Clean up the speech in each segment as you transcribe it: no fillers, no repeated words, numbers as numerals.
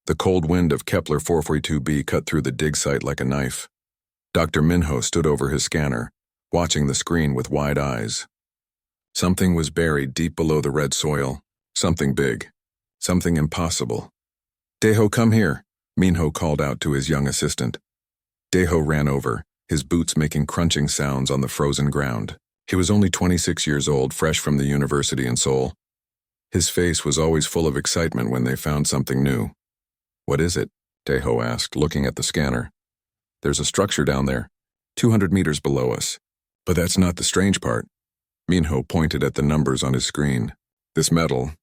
The cold wind of Kepler 442b cut through the dig site like a knife. Dr. Minho stood over his scanner, watching the screen with wide eyes. Something was buried deep below the red soil. Something big. Something impossible. "Deho, come here," Minho called out to his young assistant. Deho ran over, his boots making crunching sounds on the frozen ground. He was only 26 years old, fresh from the university in Seoul. His face was always full of excitement when they found something new. "What is it?" Deho asked, looking at the scanner. "There's a structure down there, 200 meters below us. But that's not the strange part." Minho pointed at the numbers on his screen. "This metal,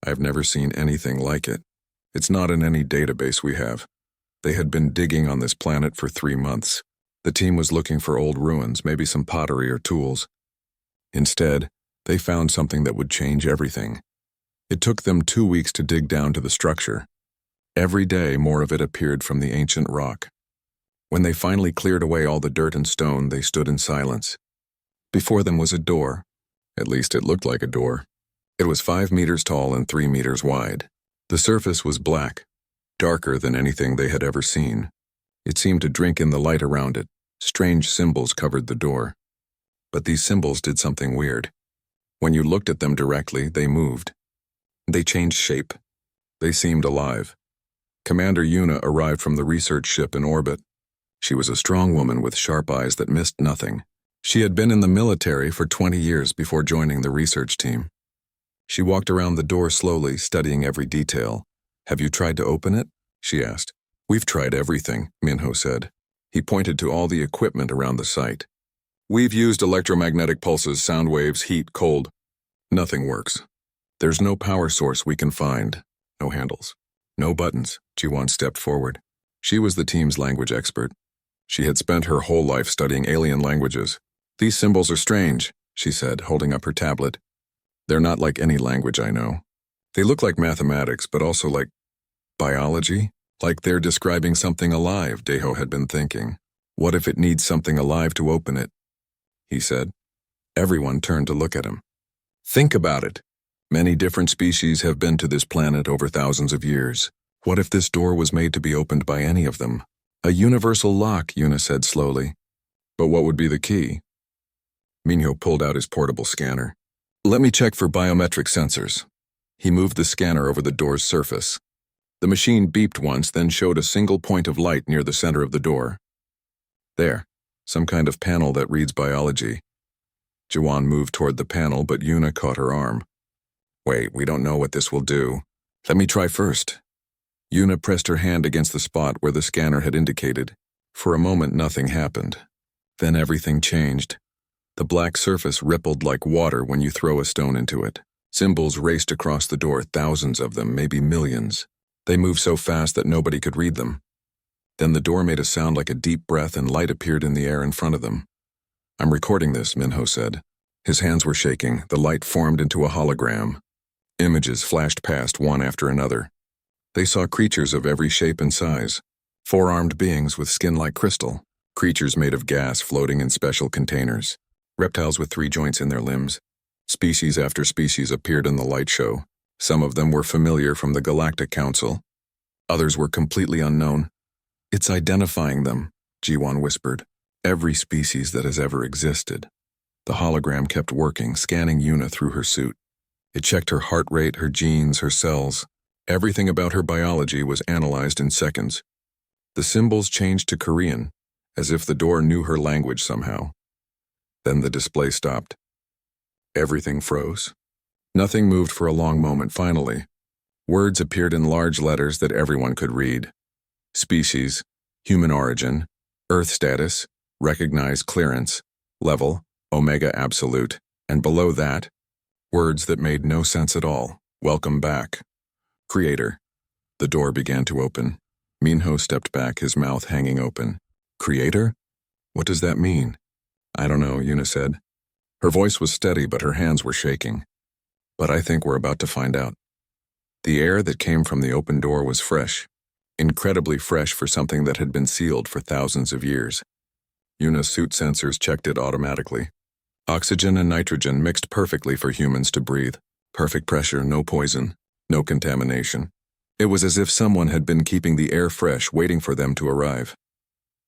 I've never seen anything like it. It's not in any database we have. They had been digging on this planet for 3 months. The team was looking for old ruins, maybe some pottery or tools. Instead, they found something that would change everything. It took them 2 weeks to dig down to the structure. Every day, more of it appeared from the ancient rock. When they finally cleared away all the dirt and stone, they stood in silence. Before them was a door. At least it looked like a door. It was 5 meters tall and 3 meters wide. The surface was black, darker than anything they had ever seen. It seemed to drink in the light around it. Strange symbols covered the door. But these symbols did something weird. When you looked at them directly, they moved. They changed shape. They seemed alive. Commander Yuna arrived from the research ship in orbit. She was a strong woman with sharp eyes that missed nothing. She had been in the military for 20 years before joining the research team. She walked around the door slowly, studying every detail. "Have you tried to open it?" she asked. "We've tried everything," Minho said. He pointed to all the equipment around the site. "We've used electromagnetic pulses, sound waves, heat, cold. Nothing works. There's no power source we can find. No handles. No buttons." Jiwon stepped forward. She was the team's language expert. She had spent her whole life studying alien languages. "These symbols are strange," she said, holding up her tablet. "They're not like any language I know. They look like mathematics, but also like biology. Like they're describing something alive," Deho had been thinking. "What if it needs something alive to open it?" he said. Everyone turned to look at him. "Think about it. Many different species have been to this planet over thousands of years. What if this door was made to be opened by any of them? A universal lock," Yuna said slowly. "But what would be the key?" Minho pulled out his portable scanner. "Let me check for biometric sensors." He moved the scanner over the door's surface. The machine beeped once, then showed a single point of light near the center of the door. "There, some kind of panel that reads biology." Jiwon moved toward the panel, but Yuna caught her arm. "Wait, we don't know what this will do. Let me try first." Yuna pressed her hand against the spot where the scanner had indicated. For a moment, nothing happened. Then everything changed. The black surface rippled like water when you throw a stone into it. Symbols raced across the door, thousands of them, maybe millions. They moved so fast that nobody could read them. Then the door made a sound like a deep breath and light appeared in the air in front of them. "I'm recording this," Minho said. His hands were shaking. The light formed into a hologram. Images flashed past one after another. They saw creatures of every shape and size. 4-armed beings with skin like crystal. Creatures made of gas floating in special containers. Reptiles with 3 joints in their limbs. Species after species appeared in the light show. Some of them were familiar from the Galactic Council. Others were completely unknown. "It's identifying them," Jiwon whispered. "Every species that has ever existed." The hologram kept working, scanning Yuna through her suit. It checked her heart rate, her genes, her cells. Everything about her biology was analyzed in seconds. The symbols changed to Korean, as if the door knew her language somehow. Then the display stopped. Everything froze. Nothing moved for a long moment. Finally, words appeared in large letters that everyone could read. Species, human origin, Earth status, recognized clearance, level, Omega absolute, and below that, words that made no sense at all. Welcome back. Creator. The door began to open. Minho stepped back, his mouth hanging open. Creator? What does that mean? I don't know, Yuna said. Her voice was steady, but her hands were shaking. But I think we're about to find out. The air that came from the open door was fresh, incredibly fresh for something that had been sealed for thousands of years. Yuna's suit sensors checked it automatically. Oxygen and nitrogen mixed perfectly for humans to breathe. Perfect pressure, no poison, no contamination. It was as if someone had been keeping the air fresh, waiting for them to arrive.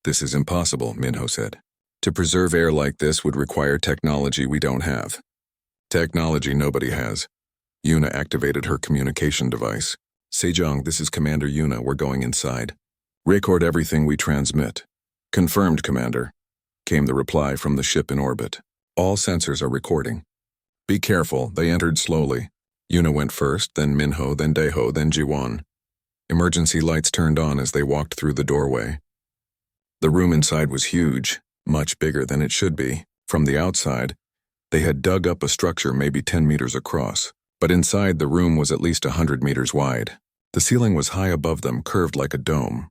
"This is impossible," Minho said. "To preserve air like this would require technology we don't have." "Technology nobody has." Yuna activated her communication device. "Sejong, this is Commander Yuna. We're going inside. Record everything we transmit." "Confirmed, Commander," came the reply from the ship in orbit. "All sensors are recording." "Be careful." They entered slowly. Yuna went first, then Minho, then Daeho, then Jiwon. Emergency lights turned on as they walked through the doorway. The room inside was huge, much bigger than it should be. From the outside, they had dug up a structure maybe 10 meters across, but inside the room was at least 100 meters wide. The ceiling was high above them, curved like a dome.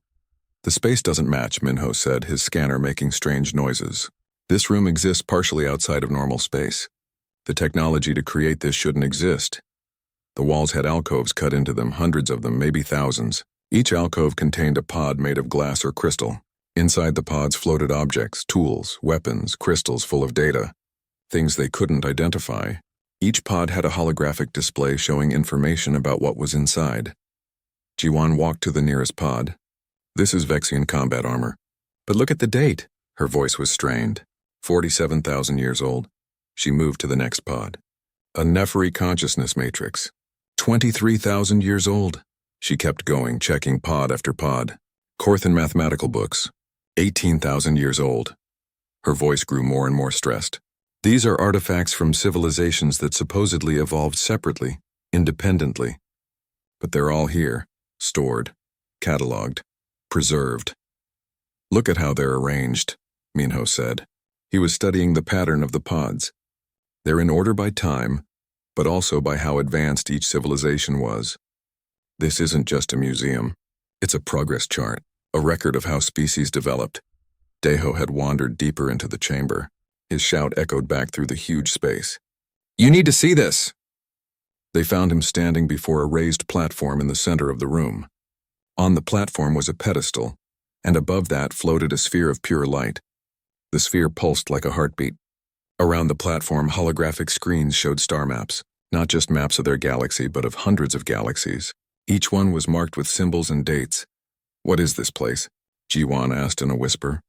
"The space doesn't match," Minho said, his scanner making strange noises. "This room exists partially outside of normal space. The technology to create this shouldn't exist." The walls had alcoves cut into them, hundreds of them, maybe thousands. Each alcove contained a pod made of glass or crystal. Inside the pods floated objects, tools, weapons, crystals full of data, things they couldn't identify. Each pod had a holographic display showing information about what was inside. Jiwon walked to the nearest pod. "This is Vexian combat armor. But look at the date." Her voice was strained. 47,000 years old. She moved to the next pod. "A Nephri consciousness matrix. 23,000 years old." She kept going, checking pod after pod. "Korthan mathematical books. 18,000 years old." Her voice grew more and more stressed. "These are artifacts from civilizations that supposedly evolved separately, independently. But they're all here, stored, cataloged, preserved." "Look at how they're arranged," Minho said. He was studying the pattern of the pods. "They're in order by time, but also by how advanced each civilization was. This isn't just a museum. It's a progress chart, a record of how species developed." Daeho had wandered deeper into the chamber. His shout echoed back through the huge space. "You need to see this!" They found him standing before a raised platform in the center of the room. On the platform was a pedestal, and above that floated a sphere of pure light. The sphere pulsed like a heartbeat. Around the platform, holographic screens showed star maps, not just maps of their galaxy, but of hundreds of galaxies. Each one was marked with symbols and dates. "What is this place?" Jiwon asked in a whisper.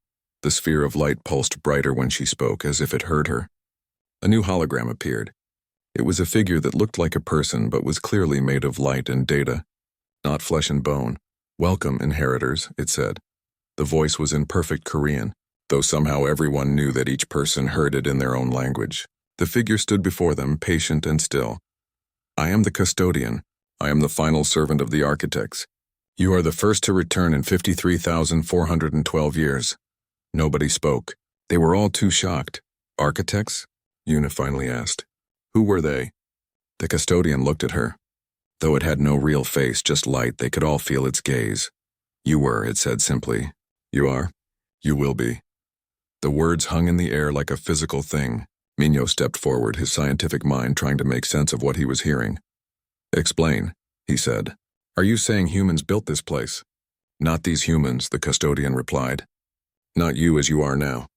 The sphere of light pulsed brighter when she spoke, as if it heard her. A new hologram appeared. It was a figure that looked like a person, but was clearly made of light and data, not flesh and bone. "Welcome, inheritors," it said. The voice was in perfect Korean, though somehow everyone knew that each person heard it in their own language. The figure stood before them, patient and still. "I am the custodian. I am the final servant of the architects. You are the first to return in 53,412 years." Nobody spoke. They were all too shocked. "Architects?" Yuna finally asked. "Who were they?" The custodian looked at her. Though it had no real face, just light, they could all feel its gaze. "You were," it said simply. "You are? You will be." The words hung in the air like a physical thing. Minho stepped forward, his scientific mind trying to make sense of what he was hearing. "Explain," he said. "Are you saying humans built this place?" "Not these humans," the custodian replied. "Not you as you are now.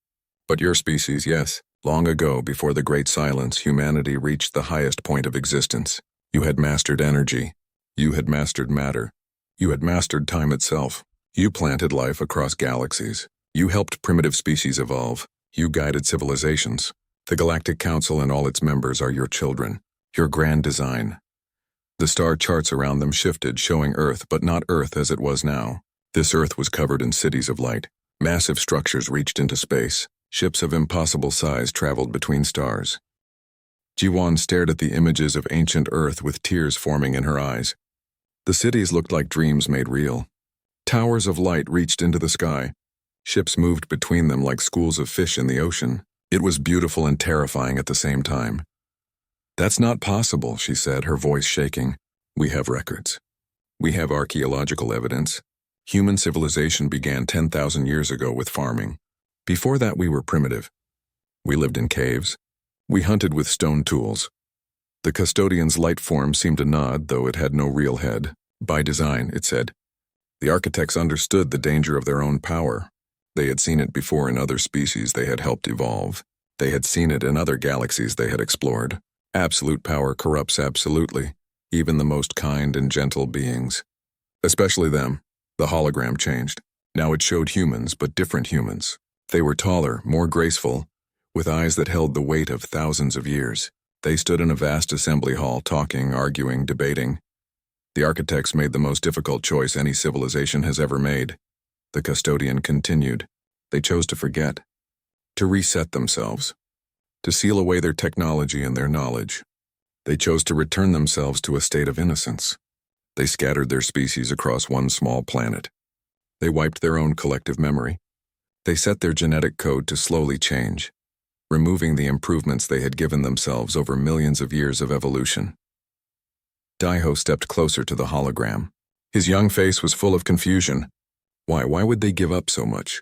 But your species, yes. Long ago, before the Great Silence, humanity reached the highest point of existence. You had mastered energy. You had mastered matter. You had mastered time itself. You planted life across galaxies. You helped primitive species evolve. You guided civilizations. The Galactic Council and all its members are your children, your grand design." The star charts around them shifted, showing Earth, but not Earth as it was now. This Earth was covered in cities of light. Massive structures reached into space. Ships of impossible size traveled between stars. Jiwon stared at the images of ancient Earth with tears forming in her eyes. The cities looked like dreams made real. Towers of light reached into the sky. Ships moved between them like schools of fish in the ocean. It was beautiful and terrifying at the same time. "That's not possible," she said, her voice shaking. "We have records. We have archaeological evidence. Human civilization began 10,000 years ago with farming. Before that, we were primitive. We lived in caves. We hunted with stone tools." The custodian's light form seemed to nod, though it had no real head. "By design," it said. "The architects understood the danger of their own power. They had seen it before in other species they had helped evolve. They had seen it in other galaxies they had explored. Absolute power corrupts absolutely, even the most kind and gentle beings. Especially them. The hologram changed. Now it showed humans, but different humans. They were taller, more graceful, with eyes that held the weight of thousands of years. They stood in a vast assembly hall, talking, arguing, debating. The architects made the most difficult choice any civilization has ever made. The custodian continued. They chose to forget, to reset themselves, to seal away their technology and their knowledge. They chose to return themselves to a state of innocence. They scattered their species across one small planet. They wiped their own collective memory. They set their genetic code to slowly change, removing the improvements they had given themselves over millions of years of evolution. Daiho stepped closer to the hologram. His young face was full of confusion. Why would they give up so much?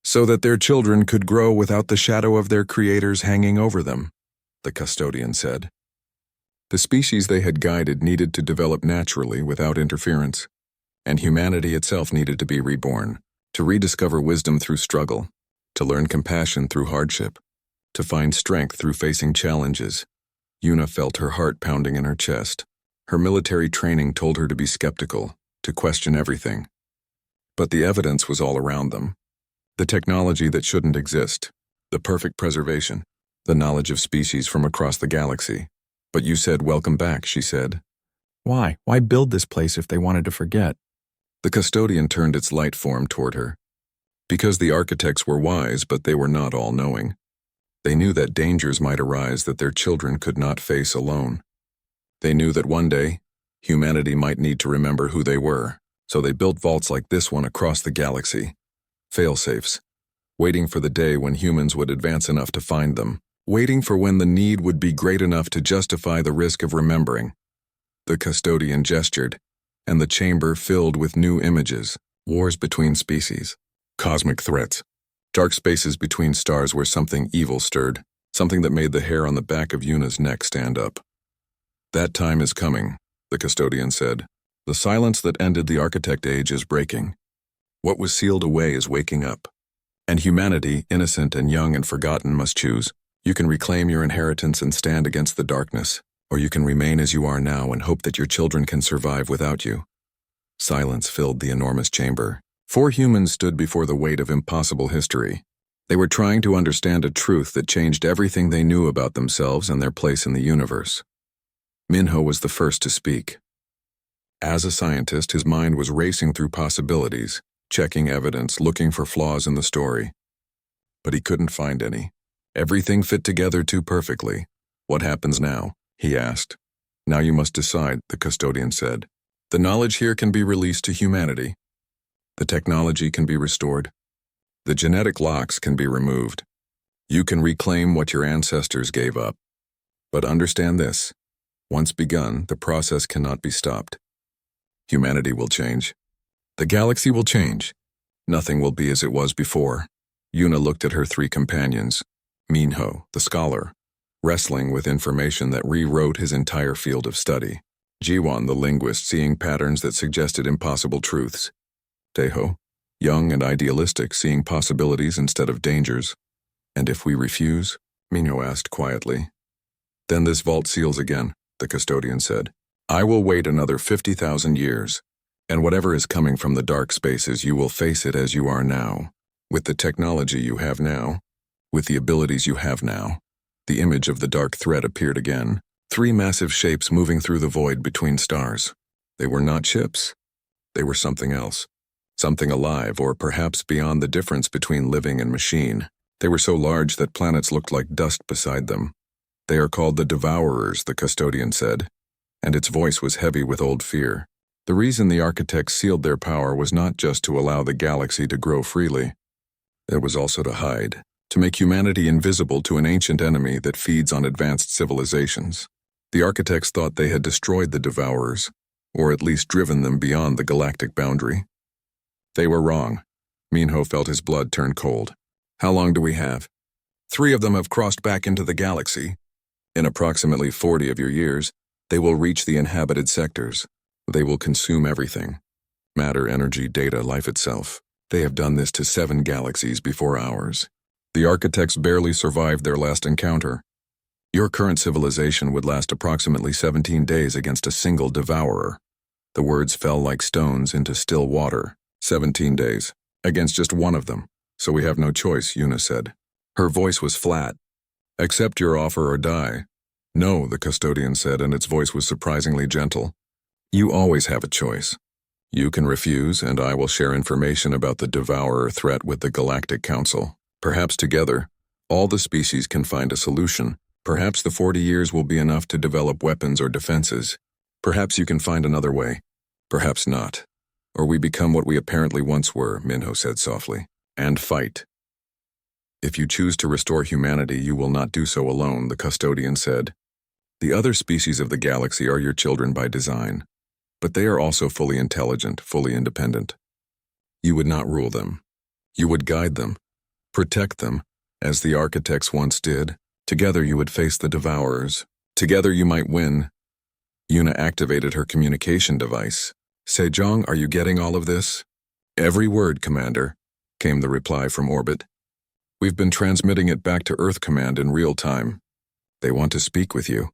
So that their children could grow without the shadow of their creators hanging over them, the custodian said. The species they had guided needed to develop naturally without interference, and humanity itself needed to be reborn, to rediscover wisdom through struggle, to learn compassion through hardship, to find strength through facing challenges. Yuna felt her heart pounding in her chest. Her military training told her to be skeptical, to question everything. But the evidence was all around them. The technology that shouldn't exist, the perfect preservation, the knowledge of species from across the galaxy. But you said welcome back, she said. Why? Why build this place if they wanted to forget? The custodian turned its light form toward her. Because the architects were wise, but they were not all-knowing. They knew that dangers might arise that their children could not face alone. They knew that one day, humanity might need to remember who they were, so they built vaults like this one across the galaxy. Fail-safes, waiting for the day when humans would advance enough to find them, waiting for when the need would be great enough to justify the risk of remembering. The custodian gestured, and the chamber filled with new images, wars between species, cosmic threats, dark spaces between stars where something evil stirred, something that made the hair on the back of Yuna's neck stand up. That time is coming, the custodian said. The silence that ended the architect age is breaking. What was sealed away is waking up. And humanity, innocent and young and forgotten, must choose. You can reclaim your inheritance and stand against the darkness, or you can remain as you are now and hope that your children can survive without you. Silence filled the enormous chamber. 4 humans stood before the weight of impossible history. They were trying to understand a truth that changed everything they knew about themselves and their place in the universe. Minho was the first to speak. As a scientist, his mind was racing through possibilities, checking evidence, looking for flaws in the story. But he couldn't find any. Everything fit together too perfectly. What happens now? He asked. Now you must decide, the custodian said. The knowledge here can be released to humanity. The technology can be restored. The genetic locks can be removed. You can reclaim what your ancestors gave up. But understand this. Once begun, the process cannot be stopped. Humanity will change. The galaxy will change. Nothing will be as it was before. Yuna looked at her 3 companions. Minho, the scholar, wrestling with information that rewrote his entire field of study. Jiwan, the linguist, seeing patterns that suggested impossible truths. Daiho, young and idealistic, seeing possibilities instead of dangers. And if we refuse? Minho asked quietly. Then this vault seals again, the custodian said. I will wait another 50,000 years, and whatever is coming from the dark spaces, you will face it as you are now, with the technology you have now, with the abilities you have now. The image of the dark thread appeared again, 3 massive shapes moving through the void between stars. They were not ships. They were something else, something alive, or perhaps beyond the difference between living and machine. They were so large that planets looked like dust beside them. They are called the Devourers, the custodian said, and its voice was heavy with old fear. The reason the architects sealed their power was not just to allow the galaxy to grow freely. It was also to hide, to make humanity invisible to an ancient enemy that feeds on advanced civilizations. The architects thought they had destroyed the Devourers, or at least driven them beyond the galactic boundary. They were wrong. Minho felt his blood turn cold. How long do we have? 3 of them have crossed back into the galaxy. In approximately 40 of your years, they will reach the inhabited sectors. They will consume everything. Matter, energy, data, life itself. They have done this to 7 galaxies before ours. The architects barely survived their last encounter. Your current civilization would last approximately 17 days against a single devourer. The words fell like stones into still water. 17 days. Against just one of them. So we have no choice, Una said. Her voice was flat. Accept your offer or die. No, the custodian said, and its voice was surprisingly gentle. You always have a choice. You can refuse, and I will share information about the Devourer threat with the Galactic Council. Perhaps together, all the species can find a solution. Perhaps the 40 years will be enough to develop weapons or defenses. Perhaps you can find another way. Perhaps not. Or we become what we apparently once were, Minho said softly. And fight. If you choose to restore humanity, you will not do so alone, the custodian said. The other species of the galaxy are your children by design. But they are also fully intelligent, fully independent. You would not rule them. You would guide them, protect them, as the architects once did. Together you would face the Devourers. Together you might win. Una activated her communication device. Sejong, are you getting all of this? Every word, Commander, came the reply from orbit. We've been transmitting it back to Earth Command in real time. They want to speak with you.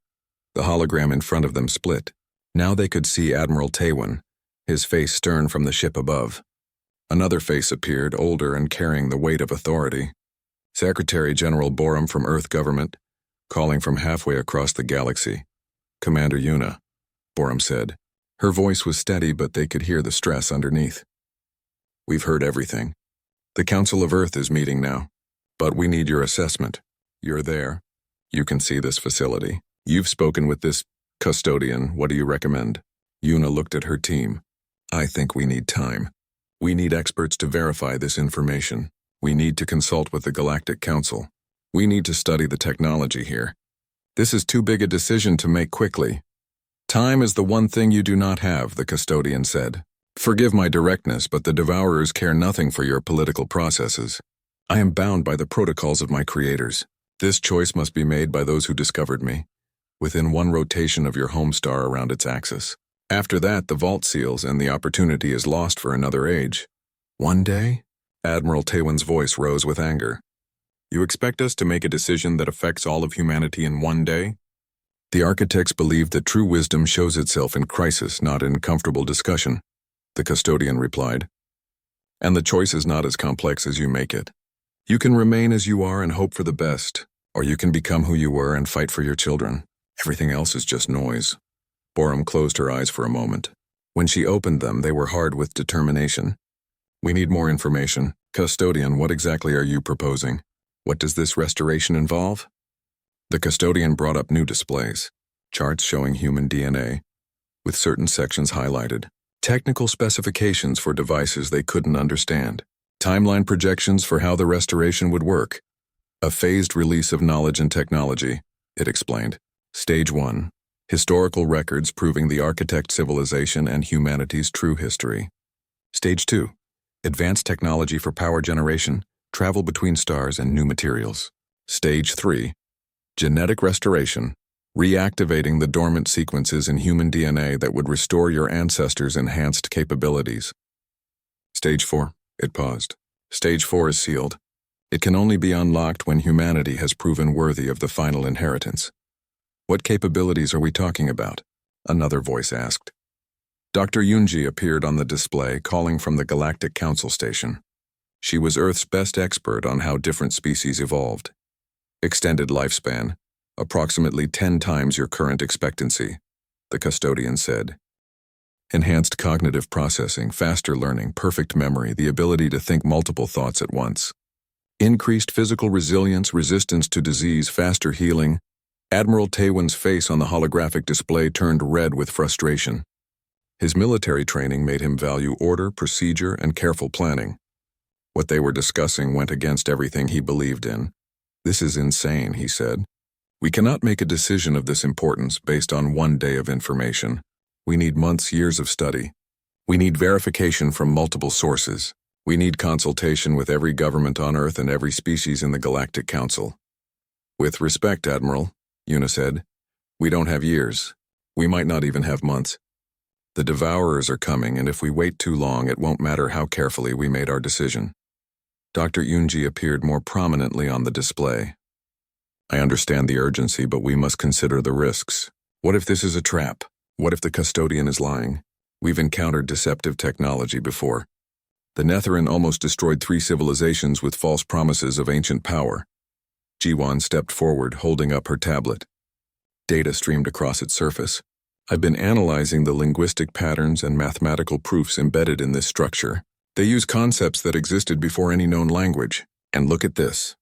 The hologram in front of them split. Now they could see Admiral Taewon, his face stern from the ship above. Another face appeared, older and carrying the weight of authority. Secretary General Borum from Earth Government, calling from halfway across the galaxy. Commander Una, Borum said. Her voice was steady, but they could hear the stress underneath. We've heard everything. The Council of Earth is meeting now. But we need your assessment. You're there. You can see this facility. You've spoken with this custodian. What do you recommend? Una looked at her team. I think we need time. We need experts to verify this information. We need to consult with the Galactic Council. We need to study the technology here. This is too big a decision to make quickly. Time is the one thing you do not have, the custodian said. Forgive my directness, but the Devourers care nothing for your political processes. I am bound by the protocols of my creators. This choice must be made by those who discovered me, within one rotation of your home star around its axis. After that, the vault seals and the opportunity is lost for another age. One day? Admiral Taewon's voice rose with anger. You expect us to make a decision that affects all of humanity in one day? The architects believe that true wisdom shows itself in crisis, not in comfortable discussion, the custodian replied. And the choice is not as complex as you make it. You can remain as you are and hope for the best, or you can become who you were and fight for your children. Everything else is just noise. Borum closed her eyes for a moment. When she opened them, they were hard with determination. We need more information. Custodian, what exactly are you proposing? What does this restoration involve? The custodian brought up new displays, charts showing human DNA, with certain sections highlighted, technical specifications for devices they couldn't understand, timeline projections for how the restoration would work, a phased release of knowledge and technology, it explained. Stage 1. Historical records proving the architect civilization and humanity's true history. Stage 2. Advanced technology for power generation, travel between stars and new materials. Stage 3. Genetic restoration, reactivating the dormant sequences in human DNA that would restore your ancestors' enhanced capabilities. Stage 4. It paused. Stage 4 is sealed. It can only be unlocked when humanity has proven worthy of the final inheritance. What capabilities are we talking about? Another voice asked. Dr. Yunji appeared on the display, calling from the Galactic Council station. She was Earth's best expert on how different species evolved. Extended lifespan, approximately 10 times your current expectancy, the custodian said. Enhanced cognitive processing, faster learning, perfect memory, the ability to think multiple thoughts at once. Increased physical resilience, resistance to disease, faster healing. Admiral Taewon's face on the holographic display turned red with frustration. His military training made him value order, procedure, and careful planning. What they were discussing went against everything he believed in. This is insane, he said. We cannot make a decision of this importance based on one day of information. We need months, years of study. We need verification from multiple sources. We need consultation with every government on Earth and every species in the Galactic Council. With respect, Admiral, Una said, we don't have years. We might not even have months. The Devourers are coming, and if we wait too long, it won't matter how carefully we made our decision. Dr. Yunji appeared more prominently on the display. I understand the urgency, but we must consider the risks. What if this is a trap? What if the custodian is lying? We've encountered deceptive technology before. The Netheran almost destroyed 3 civilizations with false promises of ancient power. Jiwan stepped forward, holding up her tablet. Data streamed across its surface. I've been analyzing the linguistic patterns and mathematical proofs embedded in this structure. They use concepts that existed before any known language. And look at this.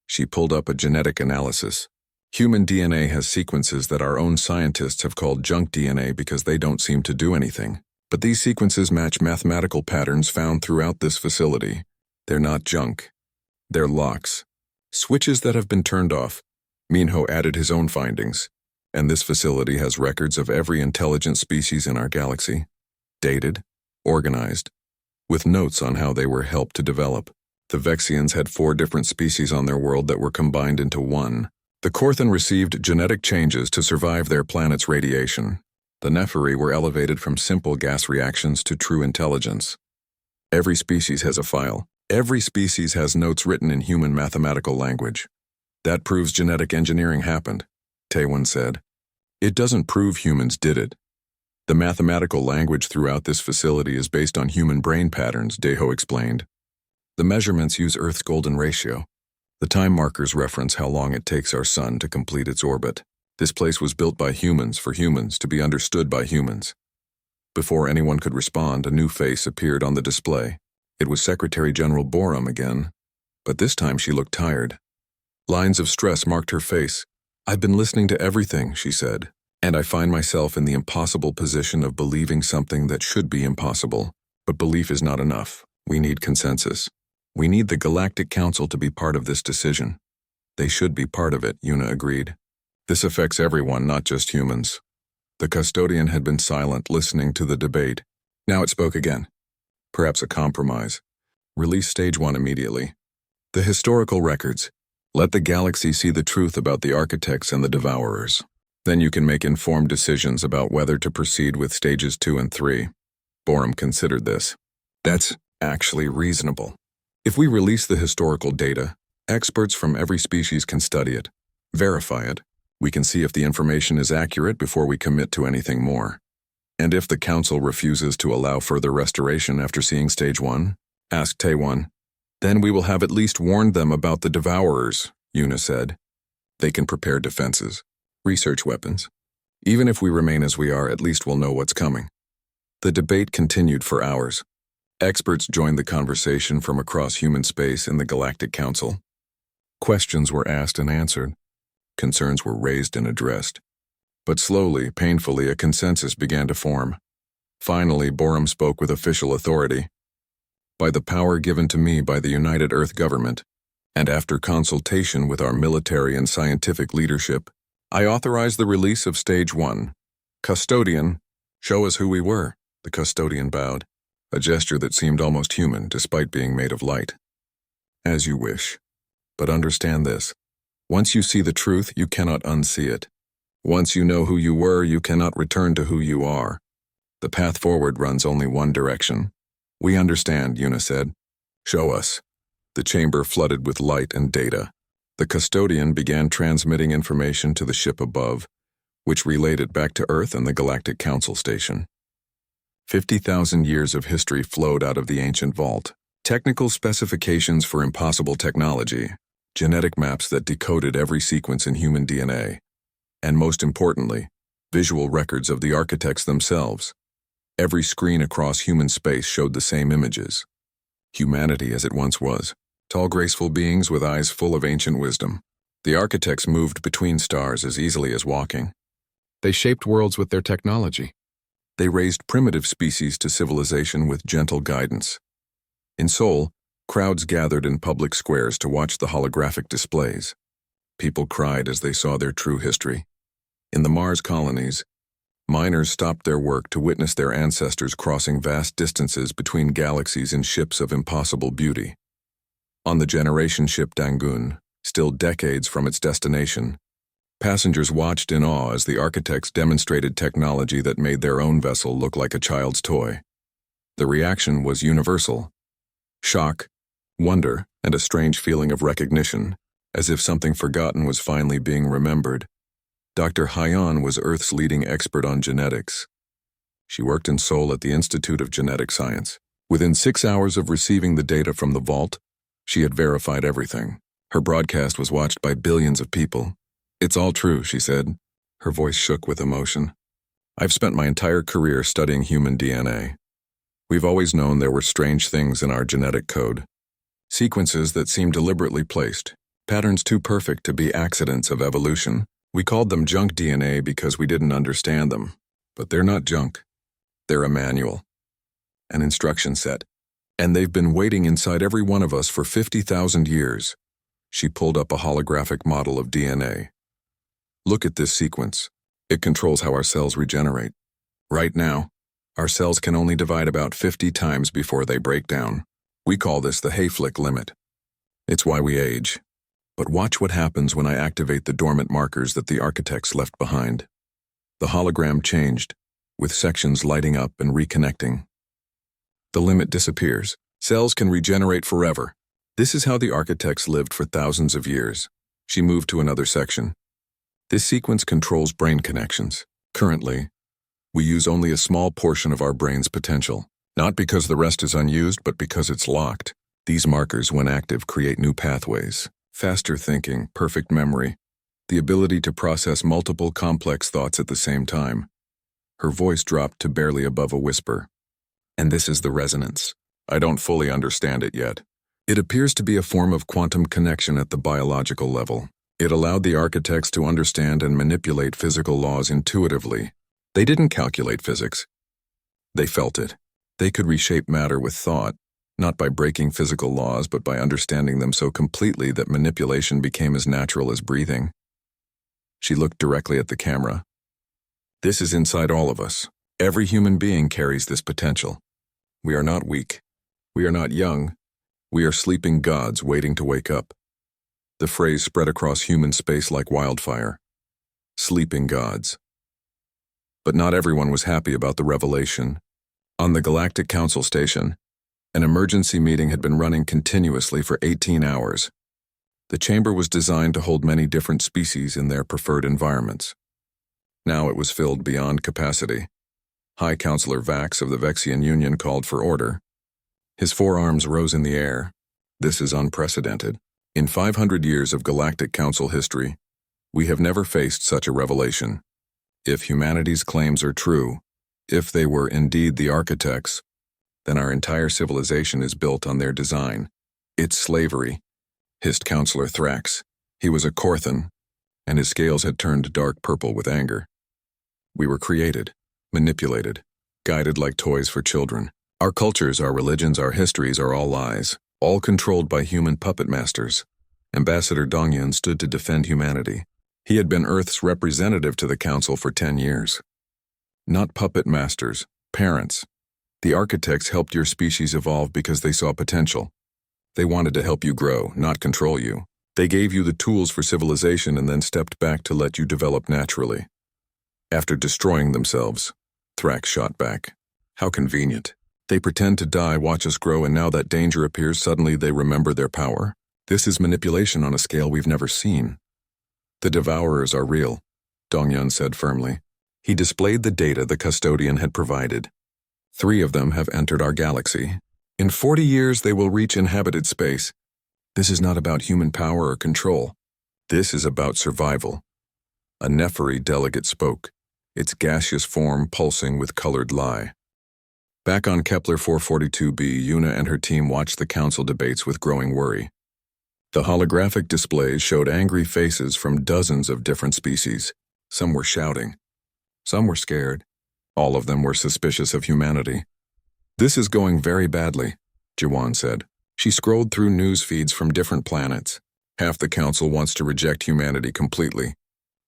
She pulled up a genetic analysis. Human DNA has sequences that our own scientists have called junk DNA because they don't seem to do anything. But these sequences match mathematical patterns found throughout this facility. They're not junk. They're locks. Switches that have been turned off. Minho added his own findings. And this facility has records of every intelligent species in our galaxy. Dated, organized, with notes on how they were helped to develop. The Vexians had 4 different species on their world that were combined into one. The Korthan received genetic changes to survive their planet's radiation. The Nepheri were elevated from simple gas reactions to true intelligence. Every species has a file. Every species has notes written in human mathematical language. That proves genetic engineering happened, Taewon said. It doesn't prove humans did it. The mathematical language throughout this facility is based on human brain patterns, Daeho explained. The measurements use Earth's golden ratio. The time markers reference how long it takes our sun to complete its orbit. This place was built by humans for humans to be understood by humans. Before anyone could respond, a new face appeared on the display. It was Secretary General Borum again, but this time she looked tired. Lines of stress marked her face. I've been listening to everything, she said, and I find myself in the impossible position of believing something that should be impossible. But belief is not enough. We need consensus. We need the Galactic Council to be part of this decision. They should be part of it, Yuna agreed. This affects everyone, not just humans. The custodian had been silent, listening to the debate. Now it spoke again. Perhaps a compromise. Release Stage 1 immediately. The historical records. Let the galaxy see the truth about the architects and the devourers. Then you can make informed decisions about whether to proceed with Stages 2 and 3. Borum considered this. That's actually reasonable. If we release the historical data, experts from every species can study it, verify it. We can see if the information is accurate before we commit to anything more. And if the Council refuses to allow further restoration after seeing Stage 1, asked Taewon, then we will have at least warned them about the devourers, Yuna said. They can prepare defenses, research weapons. Even if we remain as we are, at least we'll know what's coming. The debate continued for hours. Experts joined the conversation from across human space in the Galactic Council. Questions were asked and answered. Concerns were raised and addressed. But slowly, painfully, a consensus began to form. Finally, Borum spoke with official authority. By the power given to me by the United Earth Government, and after consultation with our military and scientific leadership, I authorize the release of Stage 1. Custodian, show us who we were, the custodian bowed, a gesture that seemed almost human despite being made of light. As you wish. But understand this. Once you see the truth, you cannot unsee it. Once you know who you were, you cannot return to who you are. The path forward runs only one direction. We understand, Yuna said. Show us. The chamber flooded with light and data. The custodian began transmitting information to the ship above, which relayed it back to Earth and the Galactic Council station. 50,000 years of history flowed out of the ancient vault. Technical specifications for impossible technology, genetic maps that decoded every sequence in human DNA, and most importantly, visual records of the architects themselves. Every screen across human space showed the same images. Humanity as it once was, tall graceful beings with eyes full of ancient wisdom. The architects moved between stars as easily as walking. They shaped worlds with their technology. They raised primitive species to civilization with gentle guidance. In Seoul, crowds gathered in public squares to watch the holographic displays. People cried as they saw their true history. In the Mars colonies, miners stopped their work to witness their ancestors crossing vast distances between galaxies in ships of impossible beauty. On the generation ship Dangun, still decades from its destination, passengers watched in awe as the architects demonstrated technology that made their own vessel look like a child's toy. The reaction was universal. Shock, wonder, and a strange feeling of recognition, as if something forgotten was finally being remembered. Dr. Hyan was Earth's leading expert on genetics. She worked in Seoul at the Institute of Genetic Science. Within 6 hours of receiving the data from the vault, she had verified everything. Her broadcast was watched by billions of people. "It's all true," she said. Her voice shook with emotion. "I've spent my entire career studying human DNA. We've always known there were strange things in our genetic code. Sequences that seemed deliberately placed. Patterns too perfect to be accidents of evolution. We called them junk DNA because we didn't understand them. But they're not junk. They're a manual. An instruction set. And they've been waiting inside every one of us for 50,000 years." She pulled up a holographic model of DNA. "Look at this sequence. It controls how our cells regenerate. Right now, our cells can only divide about 50 times before they break down. We call this the Hayflick limit. It's why we age. But watch what happens when I activate the dormant markers that the architects left behind." The hologram changed, with sections lighting up and reconnecting. The limit disappears. Cells can regenerate forever. This is how the architects lived for thousands of years. She moved to another section. This sequence controls brain connections. Currently, we use only a small portion of our brain's potential. Not because the rest is unused, but because it's locked. These markers, when active, create new pathways. Faster thinking, perfect memory, the ability to process multiple complex thoughts at the same time. Her voice dropped to barely above a whisper. "And this is the resonance. I don't fully understand it yet. It appears to be a form of quantum connection at the biological level. It allowed the architects to understand and manipulate physical laws intuitively. They didn't calculate physics. They felt it. They could reshape matter with thought, not by breaking physical laws, but by understanding them so completely that manipulation became as natural as breathing." She looked directly at the camera. "This is inside all of us. Every human being carries this potential. We are not weak. We are not young. We are sleeping gods waiting to wake up." The phrase spread across human space like wildfire. Sleeping gods. But not everyone was happy about the revelation. On the Galactic Council station, an emergency meeting had been running continuously for 18 hours. The chamber was designed to hold many different species in their preferred environments. Now it was filled beyond capacity. High Counselor Vax of the Vexian Union called for order. His forearms rose in the air. "This is unprecedented. In 500 years of Galactic Council history, we have never faced such a revelation. If humanity's claims are true, if they were indeed the architects, then our entire civilization is built on their design. It's slavery," hissed Counselor Thrax. He was a Korthan, and his scales had turned dark purple with anger. "We were created, manipulated, guided like toys for children. Our cultures, our religions, our histories are all lies, all controlled by human puppet masters." Ambassador Dongyun stood to defend humanity. He had been Earth's representative to the Council for 10 years. "Not puppet masters, parents. The architects helped your species evolve because they saw potential. They wanted to help you grow, not control you. They gave you the tools for civilization and then stepped back to let you develop naturally. After destroying themselves," Thrax shot back. "How convenient. They pretend to die, watch us grow, and now that danger appears, suddenly they remember their power. This is manipulation on a scale we've never seen." "The Devourers are real," Dongyun said firmly. He displayed the data the custodian had provided. 3 of them have entered our galaxy. In 40 years they will reach inhabited space. This is not about human power or control. This is about survival. A Nepheri delegate spoke, its gaseous form pulsing with colored lie. Back on Kepler 442b, Yuna and her team watched the council debates with growing worry. The holographic displays showed angry faces from dozens of different species. Some were shouting. Some were scared. All of them were suspicious of humanity. "This is going very badly," Jawan said. She scrolled through news feeds from different planets. Half the council wants to reject humanity completely.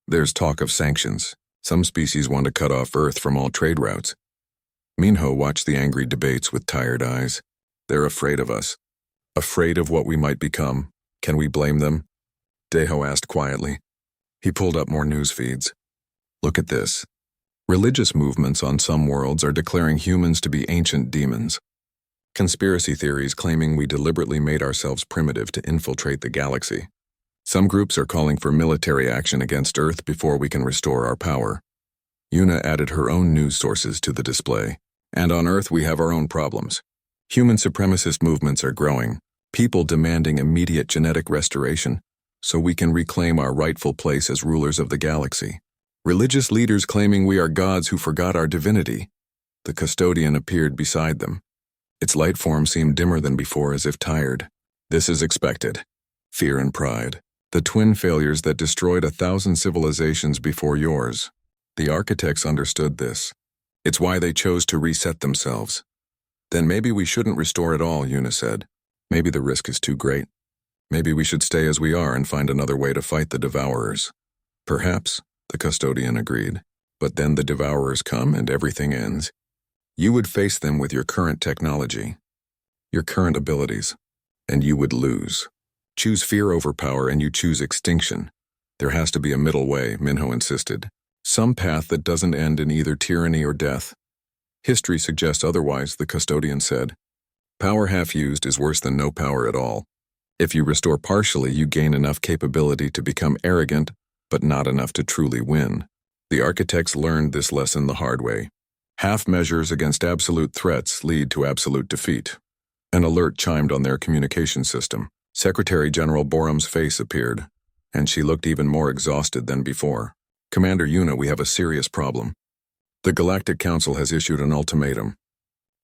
There's talk of sanctions. Some species want to cut off Earth from all trade routes. Minho watched the angry debates with tired eyes. "They're afraid of us. Afraid of what we might become. Can we blame them?" Deho asked quietly. He pulled up more news feeds. "Look at this. Religious movements on some worlds are declaring humans to be ancient demons. Conspiracy theories claiming we deliberately made ourselves primitive to infiltrate the galaxy. Some groups are calling for military action against Earth before we can restore our power. Yuna added her own news sources to the display. And on Earth we have our own problems. Human supremacist movements are growing, people demanding immediate genetic restoration so we can reclaim our rightful place as rulers of the galaxy. Religious leaders claiming we are gods who forgot our divinity. The custodian appeared beside them. Its light form seemed dimmer than before, as if tired. This is expected. Fear and pride. The twin failures that destroyed 1,000 civilizations before yours. The architects understood this. It's why they chose to reset themselves. Then maybe we shouldn't restore at all, Yuna said. Maybe the risk is too great. Maybe we should stay as we are and find another way to fight the Devourers. Perhaps, the custodian agreed. But then the Devourers come and everything ends. You would face them with your current technology, your current abilities, and you would lose. Choose fear over power and you choose extinction. There has to be a middle way, Minho insisted. Some path that doesn't end in either tyranny or death. History suggests otherwise, the custodian said. Power half used is worse than no power at all. If you restore partially, you gain enough capability to become arrogant, but not enough to truly win. The architects learned this lesson the hard way. Half measures against absolute threats lead to absolute defeat. An alert chimed on their communication system. Secretary General Borum's face appeared, and she looked even more exhausted than before. Commander Yuna, we have a serious problem. The Galactic Council has issued an ultimatum.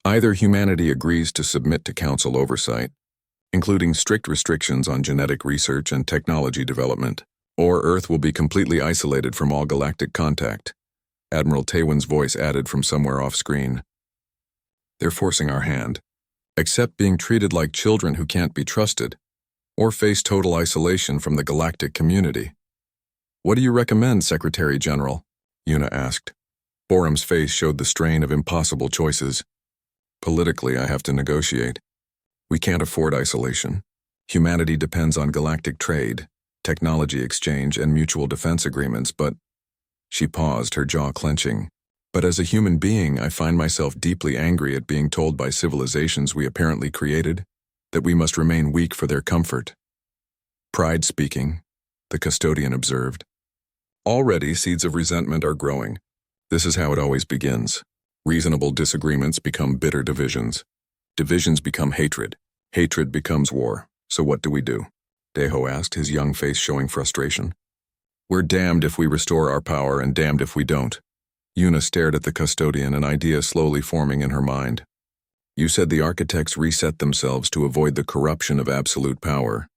Either humanity agrees to submit to Council oversight, including strict restrictions on genetic research and technology development, or Earth will be completely isolated from all galactic contact. Admiral Taywin's voice added from somewhere off-screen. They're forcing our hand. Accept being treated like children who can't be trusted, or face total isolation from the galactic community. What do you recommend, Secretary General? Yuna asked. Borum's face showed the strain of impossible choices. Politically, I have to negotiate. We can't afford isolation. Humanity depends on galactic trade, technology exchange, and mutual defense agreements, but... She paused, her jaw clenching. But as a human being, I find myself deeply angry at being told by civilizations we apparently created that we must remain weak for their comfort. Pride speaking, the custodian observed. Already, seeds of resentment are growing. This is how it always begins. Reasonable disagreements become bitter divisions. Divisions become hatred. Hatred becomes war. So what do we do? Deho asked, his young face showing frustration. We're damned if we restore our power and damned if we don't. Yuna stared at the custodian, an idea slowly forming in her mind. You said the architects reset themselves to avoid the corruption of absolute power.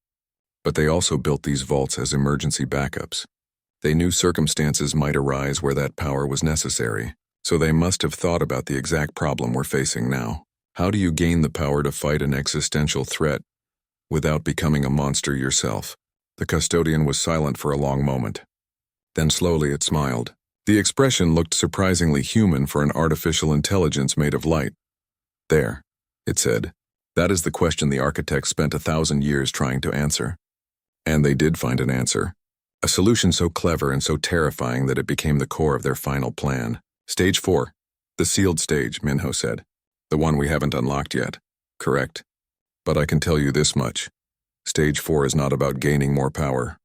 But they also built these vaults as emergency backups. They knew circumstances might arise where that power was necessary, so they must have thought about the exact problem we're facing now. How do you gain the power to fight an existential threat without becoming a monster yourself? The custodian was silent for a long moment. Then slowly it smiled. The expression looked surprisingly human for an artificial intelligence made of light. There, it said. That is the question the architects spent 1,000 years trying to answer. And they did find an answer. A solution so clever and so terrifying that it became the core of their final plan. Stage 4. The sealed stage, Minho said. The one we haven't unlocked yet. Correct. But I can tell you this much. Stage 4 is not about gaining more power.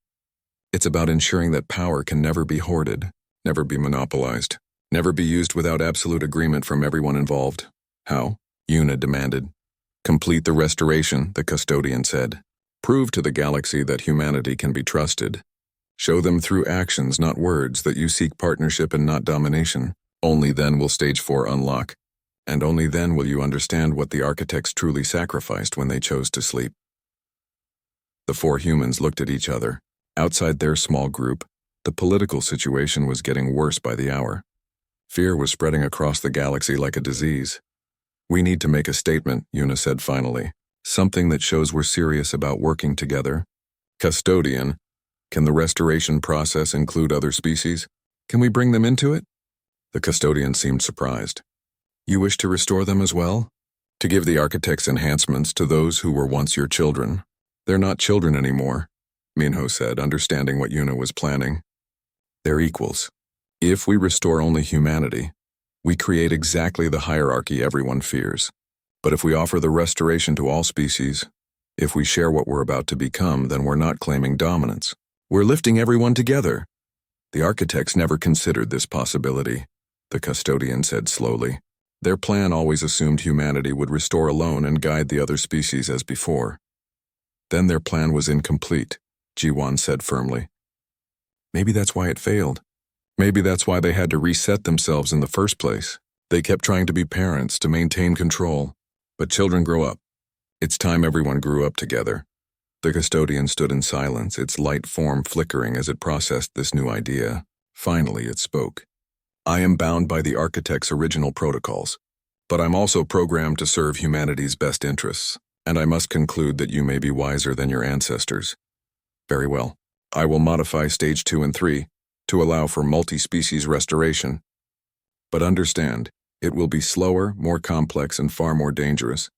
It's about ensuring that power can never be hoarded, never be monopolized, never be used without absolute agreement from everyone involved. How? Yuna demanded. Complete the restoration, the custodian said. Prove to the galaxy that humanity can be trusted. Show them through actions, not words, that you seek partnership and not domination. Only then will Stage 4 unlock. And only then will you understand what the architects truly sacrificed when they chose to sleep. The 4 humans looked at each other. Outside their small group, the political situation was getting worse by the hour. Fear was spreading across the galaxy like a disease. We need to make a statement, Yuna said finally. Something that shows we're serious about working together. Custodian, can the restoration process include other species? Can we bring them into it? The custodian seemed surprised. You wish to restore them as well? To give the architects enhancements to those who were once your children. They're not children anymore, Minho said, understanding what Yuna was planning. They're equals. If we restore only humanity, we create exactly the hierarchy everyone fears. But if we offer the restoration to all species, if we share what we're about to become, then we're not claiming dominance. We're lifting everyone together. The architects never considered this possibility. the custodian said slowly. Their plan always assumed humanity would restore alone and guide the other species as before. Then their plan was incomplete, Jiwan said firmly. Maybe that's why it failed. Maybe that's why they had to reset themselves in the first place. They kept trying to be parents, to maintain control. But children grow up. It's time everyone grew up together. The custodian stood in silence, its light form flickering as it processed this new idea. Finally, it spoke. I am bound by the architect's original protocols, but I'm also programmed to serve humanity's best interests, and I must conclude that you may be wiser than your ancestors. Very well. I will modify Stage 2 and 3 to allow for multi-species restoration. But understand, it will be slower, more complex, and far more dangerous.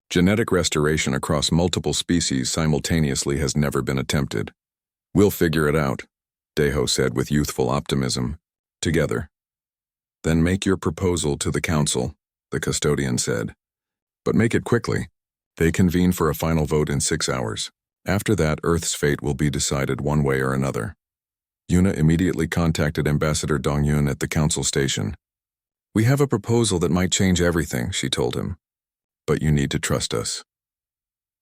Genetic restoration across multiple species simultaneously has never been attempted. We'll figure it out, Deho said with youthful optimism. Together. Then make your proposal to the council, the custodian said. But make it quickly. They convene for a final vote in 6 hours. After that, Earth's fate will be decided one way or another. Yuna immediately contacted Ambassador Dongyun at the council station. We have a proposal that might change everything, she told him. But you need to trust us.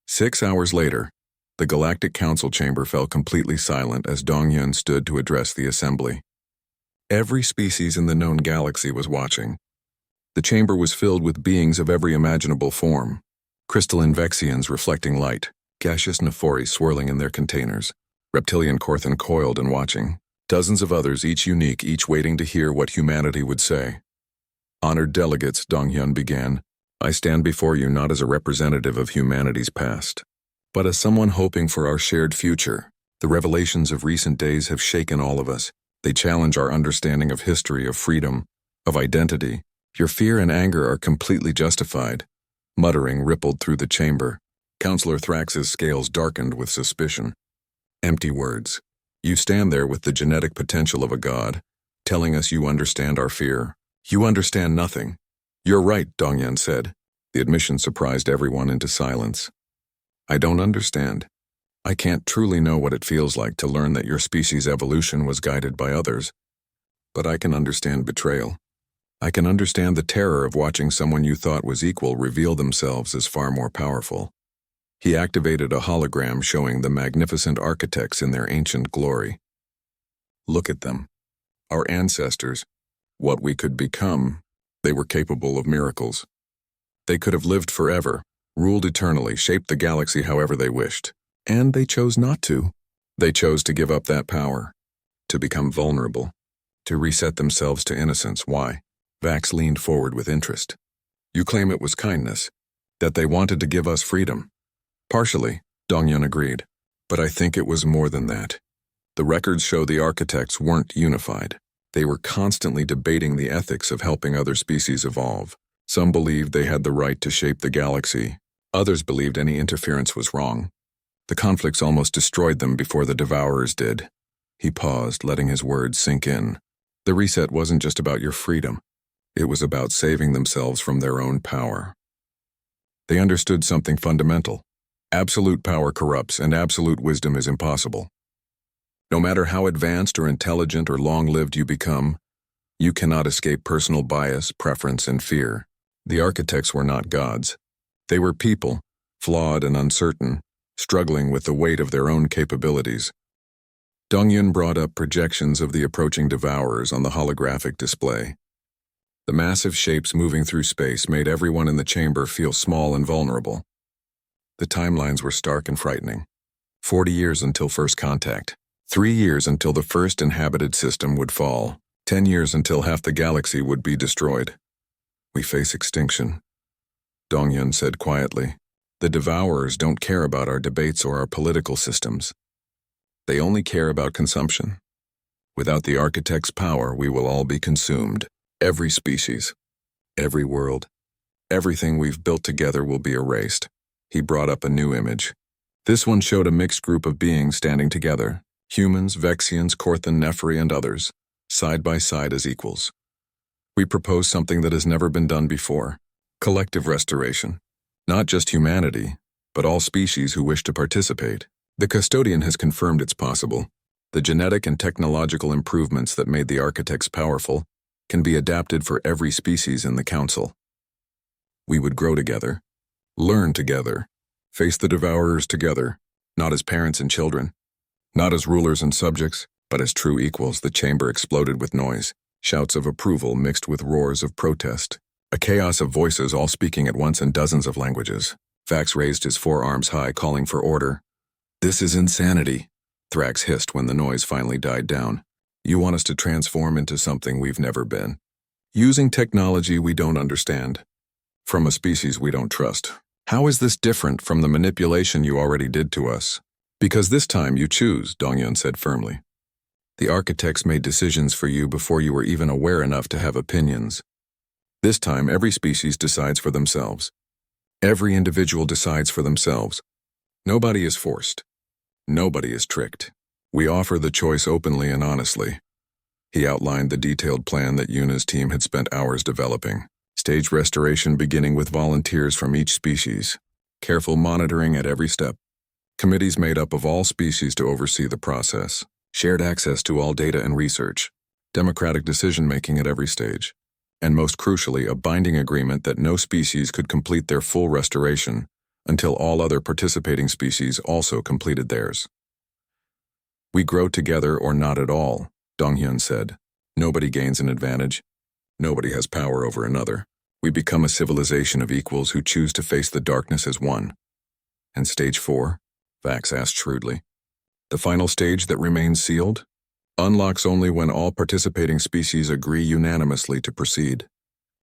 6 hours later, the Galactic Council chamber fell completely silent as Dongyun stood to address the assembly. Every species in the known galaxy was watching. The chamber was filled with beings of every imaginable form. Crystalline Vexians reflecting light, gaseous Nephori swirling in their containers, reptilian Korthan coiled and watching, dozens of others, each unique, each waiting to hear what humanity would say. Honored delegates, Dongyun began, I stand before you not as a representative of humanity's past, but as someone hoping for our shared future. The revelations of recent days have shaken all of us. They challenge our understanding of history, of freedom, of identity. Your fear and anger are completely justified. Muttering rippled through the chamber. Counselor Thrax's scales darkened with suspicion. Empty words. You stand there with the genetic potential of a god, telling us you understand our fear. You understand nothing. You're right, Dongyun said. The admission surprised everyone into silence. I don't understand. I can't truly know what it feels like to learn that your species' evolution was guided by others. But I can understand betrayal. I can understand the terror of watching someone you thought was equal reveal themselves as far more powerful. He activated a hologram showing the magnificent architects in their ancient glory. Look at them. Our ancestors. What we could become. They were capable of miracles. They could have lived forever, ruled eternally, shaped the galaxy however they wished. And they chose not to. They chose to give up that power. To become vulnerable. To reset themselves to innocence. Why? Vax leaned forward with interest. You claim it was kindness. That they wanted to give us freedom. Partially, Dongyun agreed. But I think it was more than that. The records show the architects weren't unified. They were constantly debating the ethics of helping other species evolve. Some believed they had the right to shape the galaxy. Others believed any interference was wrong. The conflicts almost destroyed them before the Devourers did. He paused, letting his words sink in. The reset wasn't just about your freedom. It was about saving themselves from their own power. They understood something fundamental. Absolute power corrupts, and absolute wisdom is impossible. No matter how advanced or intelligent or long-lived you become, you cannot escape personal bias, preference, and fear. The architects were not gods. They were people, flawed and uncertain, struggling with the weight of their own capabilities. Dongyun brought up projections of the approaching Devourers on the holographic display. The massive shapes moving through space made everyone in the chamber feel small and vulnerable. The timelines were stark and frightening. 40 years until first contact. 3 years until the first inhabited system would fall. 10 years until half the galaxy would be destroyed. We face extinction, Dongyun said quietly. The Devourers don't care about our debates or our political systems. They only care about consumption. Without the architect's power, we will all be consumed. Every species, every world, everything we've built together will be erased. He brought up a new image. This one showed a mixed group of beings standing together. Humans, Vexians, Korthan, Nephri, and others, side by side as equals. We propose something that has never been done before. Collective restoration. Not just humanity, but all species who wish to participate. The custodian has confirmed it's possible. The genetic and technological improvements that made the architects powerful can be adapted for every species in the Council. We would grow together, learn together, face the Devourers together, not as parents and children, not as rulers and subjects, but as true equals. The chamber exploded with noise, shouts of approval mixed with roars of protest, a chaos of voices all speaking at once in dozens of languages. Vax raised his forearms high, calling for order. "This is insanity," Thrax hissed when the noise finally died down. "You want us to transform into something we've never been, using technology we don't understand, from a species we don't trust. How is this different from the manipulation you already did to us?" "Because this time you choose," Dongyun said firmly. "The architects made decisions for you before you were even aware enough to have opinions. This time every species decides for themselves. Every individual decides for themselves. Nobody is forced. Nobody is tricked. We offer the choice openly and honestly." He outlined the detailed plan that Yuna's team had spent hours developing. Stage restoration beginning with volunteers from each species. Careful monitoring at every step. Committees made up of all species to oversee the process. Shared access to all data and research. Democratic decision-making at every stage. And most crucially, a binding agreement that no species could complete their full restoration until all other participating species also completed theirs. "We grow together or not at all," Donghyun said. "Nobody gains an advantage. Nobody has power over another. We become a civilization of equals who choose to face the darkness as one." "And stage 4? Vax asked shrewdly. "The final stage that remains sealed? Unlocks only when all participating species agree unanimously to proceed.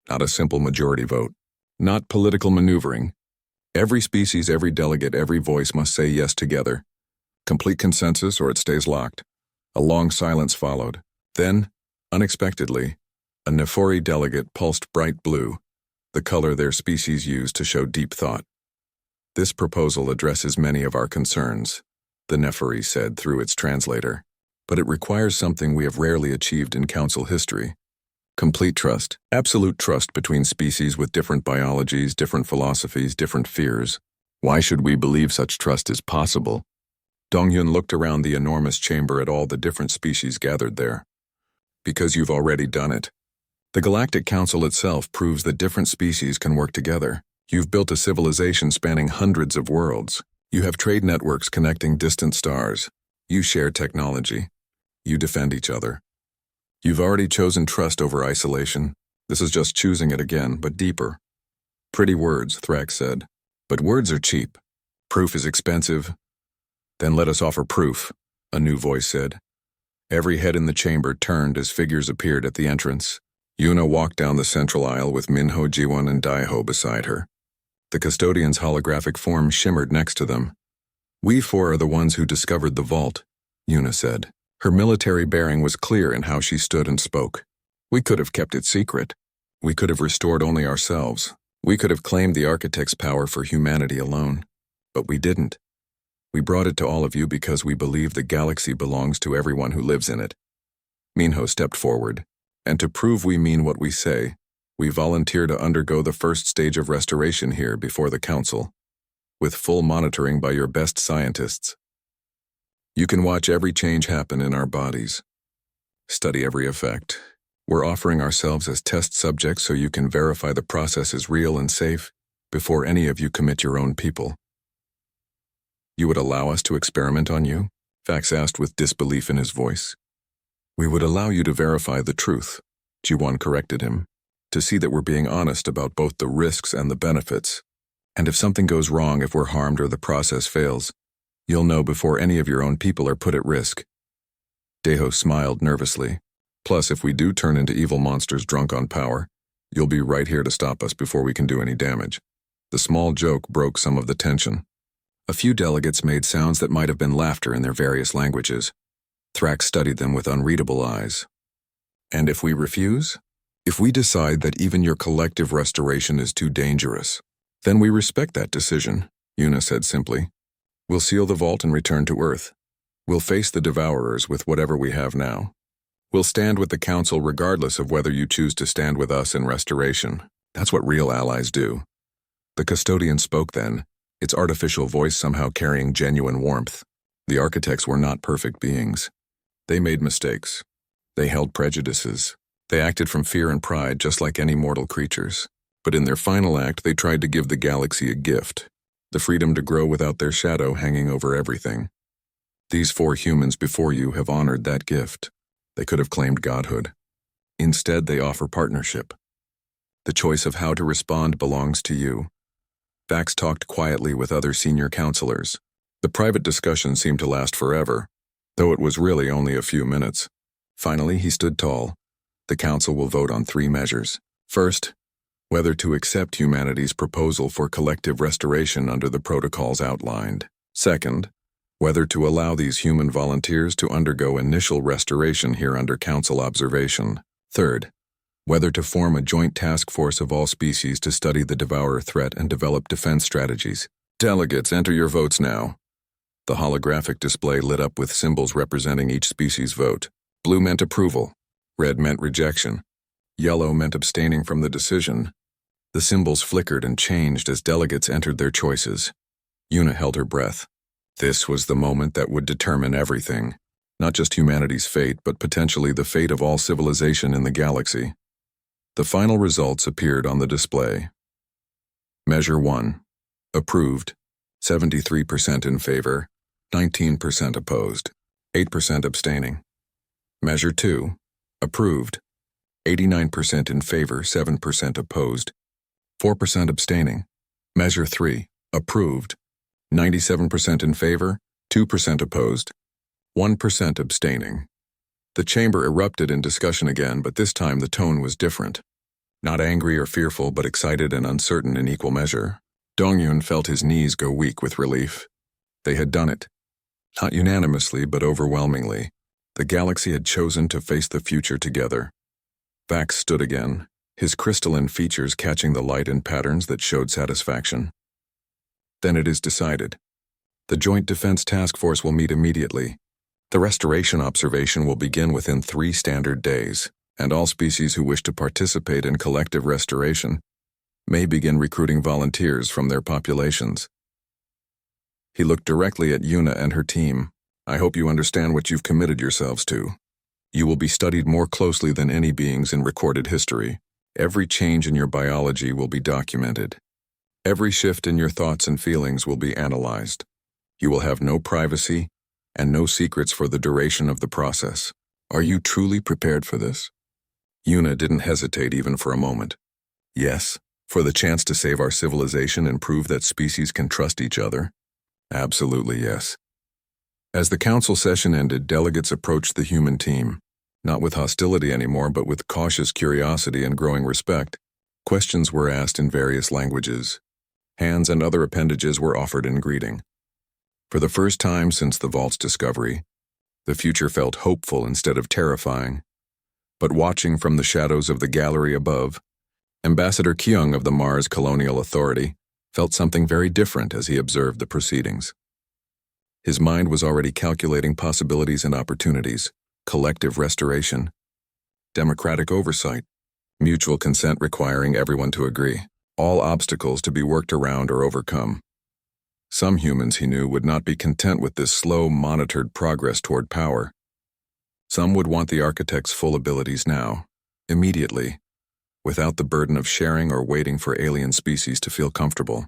Not a simple majority vote. Not political maneuvering. Every species, every delegate, every voice must say yes together. Complete consensus or it stays locked." A long silence followed. Then, unexpectedly, a Nephori delegate pulsed bright blue, the color their species used to show deep thought. "This proposal addresses many of our concerns," the Nephori said through its translator. "But it requires something we have rarely achieved in Council history. Complete trust, absolute trust between species with different biologies, different philosophies, different fears. Why should we believe such trust is possible?" Dongyun looked around the enormous chamber at all the different species gathered there. "Because you've already done it. The Galactic Council itself proves that different species can work together. You've built a civilization spanning hundreds of worlds. You have trade networks connecting distant stars. You share technology. You defend each other. You've already chosen trust over isolation. This is just choosing it again, but deeper." "Pretty words," Thrax said. "But words are cheap. Proof is expensive." "Then let us offer proof," a new voice said. Every head in the chamber turned as figures appeared at the entrance. Yuna walked down the central aisle with Minho, Jiwon, and Daiho beside her. The custodian's holographic form shimmered next to them. "We 4 are the ones who discovered the vault," Yuna said. Her military bearing was clear in how she stood and spoke. "We could have kept it secret. We could have restored only ourselves. We could have claimed the architect's power for humanity alone. But we didn't. We brought it to all of you because we believe the galaxy belongs to everyone who lives in it." Minho stepped forward. "And to prove we mean what we say, we volunteer to undergo the first stage of restoration here before the Council, with full monitoring by your best scientists. You can watch every change happen in our bodies. Study every effect. We're offering ourselves as test subjects so you can verify the process is real and safe before any of you commit your own people." "You would allow us to experiment on you?" Vax asked with disbelief in his voice. "We would allow you to verify the truth," Jiwon corrected him, "to see that we're being honest about both the risks and the benefits. And if something goes wrong, if we're harmed or the process fails, you'll know before any of your own people are put at risk." Daiho smiled nervously. "Plus, if we do turn into evil monsters drunk on power, you'll be right here to stop us before we can do any damage." The small joke broke some of the tension. A few delegates made sounds that might have been laughter in their various languages. Thrax studied them with unreadable eyes. "And if we refuse? If we decide that even your collective restoration is too dangerous, then we respect that decision," Yuna said simply. "We'll seal the vault and return to Earth. We'll face the Devourers with whatever we have now. We'll stand with the Council regardless of whether you choose to stand with us in restoration. That's what real allies do." The custodian spoke then, its artificial voice somehow carrying genuine warmth. "The architects were not perfect beings. They made mistakes. They held prejudices. They acted from fear and pride just like any mortal creatures. But in their final act, they tried to give the galaxy a gift, the freedom to grow without their shadow hanging over everything. These 4 humans before you have honored that gift. They could have claimed godhood. Instead, they offer partnership. The choice of how to respond belongs to you. Vax talked quietly with other senior counselors. The private discussion seemed to last forever, though it was really only a few minutes. Finally, he stood tall. The council will vote on 3 measures. First, whether to accept humanity's proposal for collective restoration under the protocols outlined. Second, whether to allow these human volunteers to undergo initial restoration here under council observation. Third, whether to form a joint task force of all species to study the devourer threat and develop defense strategies. Delegates, enter your votes now. The holographic display lit up with symbols representing each species' vote. Blue meant approval. Red meant rejection. Yellow meant abstaining from the decision. The symbols flickered and changed as delegates entered their choices. Una held her breath. This was the moment that would determine everything. Not just humanity's fate, but potentially the fate of all civilization in the galaxy. The final results appeared on the display. Measure 1. Approved. 73% in favor, 19% opposed, 8% abstaining. Measure 2. Approved. 89% in favor, 7% opposed, 4% abstaining. Measure 3. Approved. 97% in favor, 2% opposed, 1% abstaining. The chamber erupted in discussion again, but this time the tone was different. Not angry or fearful, but excited and uncertain in equal measure. Dongyun felt his knees go weak with relief. They had done it. Not unanimously, but overwhelmingly. The galaxy had chosen to face the future together. Vax stood again, his crystalline features catching the light in patterns that showed satisfaction. Then it is decided. The Joint Defense Task Force will meet immediately. The restoration observation will begin within 3 standard days, and all species who wish to participate in collective restoration may begin recruiting volunteers from their populations. He looked directly at Una and her team. I hope you understand what you've committed yourselves to. You will be studied more closely than any beings in recorded history. Every change in your biology will be documented. Every shift in your thoughts and feelings will be analyzed. You will have no privacy and no secrets for the duration of the process. Are you truly prepared for this? Una didn't hesitate even for a moment. Yes, for the chance to save our civilization and prove that species can trust each other? Absolutely yes. As the council session ended, delegates approached the human team, not with hostility anymore, but with cautious curiosity and growing respect. Questions were asked in various languages. Hands and other appendages were offered in greeting. For the first time since the vault's discovery, the future felt hopeful instead of terrifying. But watching from the shadows of the gallery above, Ambassador Kyung of the Mars Colonial Authority felt something very different as he observed the proceedings. His mind was already calculating possibilities and opportunities, collective restoration, democratic oversight, mutual consent requiring everyone to agree, all obstacles to be worked around or overcome. Some humans, he knew, would not be content with this slow, monitored progress toward power. Some would want the architect's full abilities now, immediately, without the burden of sharing or waiting for alien species to feel comfortable.